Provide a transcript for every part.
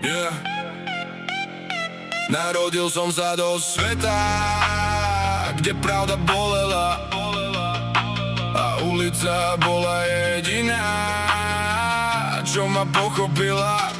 Yeah. Narodil som sa do sveta, kde pravda bolela a ulica bola jediná, čo ma pochopila.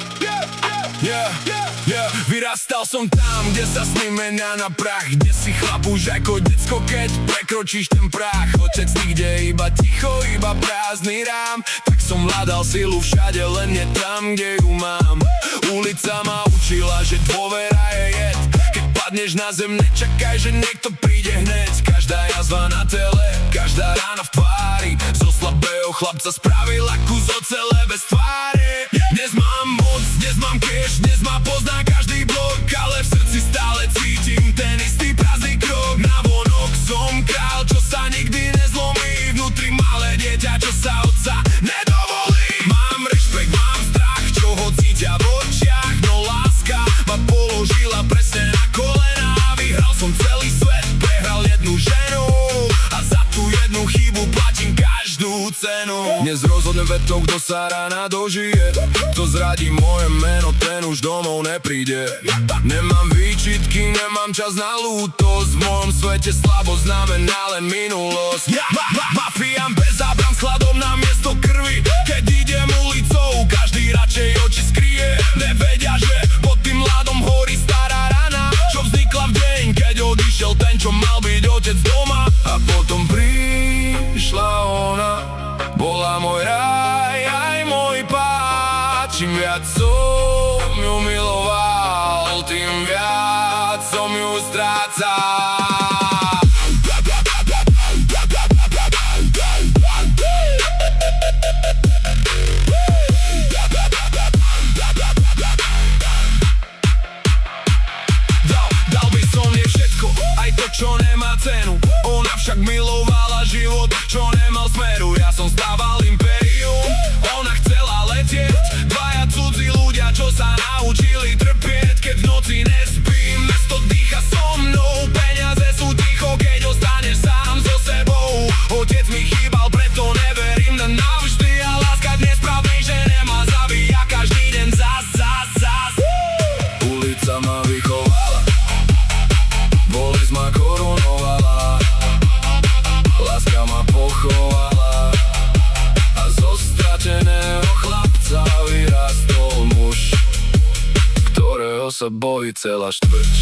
Vyrastal som tam, kde sa sny menia na prach, kde si chlap už ako decko, keď prekročíš ten prach. Otec nikde, iba ticho, iba prázdny rám. Tak som hľadal silu všade, len nie tam, kde ju mám. Ulica ma učila, že dôvera je jed. Keď padneš na zem, nečakaj, že niekto príde hneď. Každá jazva na tele, každá rána v tvári zo slabého chlapca spravila kus ocele bez tváre. Dnes mám moc, dnes mám cash, dnes ma pozná každý blok, ale v srdci stále cítim ten istý prázdny krok. Navonok som král, čo sa nikdy nezlomí, vnútri malé dieťa, čo sa otca nedovolí. Mám rešpekt, mám strach, čo ho cítia v očiach, no láska ma položila presne na kolená. Vyhral som celý svet, prehral jednu ženu a za tú jednu chybu platím každú cenu. Dnes rozhodnem vetou, kto sa rána dožije, kto zradí moje meno, ten už domov nepríde. Nemám výčitky, nemám čas na lútosť, v mojom svete slabosť znamená len minulosť. Mafiám bez zábran s chladom na miesto krvi, keď idem ulicou, každý radšej oči skrie. Nevedia, že pod tým ľadom horí stará rana, čo vznikla v deň, keď odišiel ten, čo mal byť otec doma. A potom prišla ona, bola môj raj, aj môj pád. Čím viac som ju miloval, tým viac som ju strácal. Dal by som jej všetko, aj to, čo nemá cenu. Ona však milovala život, čo nemal smeru. Ja som stával impérium, ona chcela letieť. Dvaja cudzí ľudia, čo sa naučili trpieť. Keď v noci nespím, mesto dýcha so mnou. Peniaze sú ticho, keď ostaneš sám so sebou. Otec mi chýbal, preto neverím na navždy. A láska dnes pravnej žene ma zabíja každý deň zas. Ulica ma vychovala, bolesť ma korunovala, láska ma pochovala a zo strateného chlapca vyrastol muž, ktorého sa bojí celá štvrť.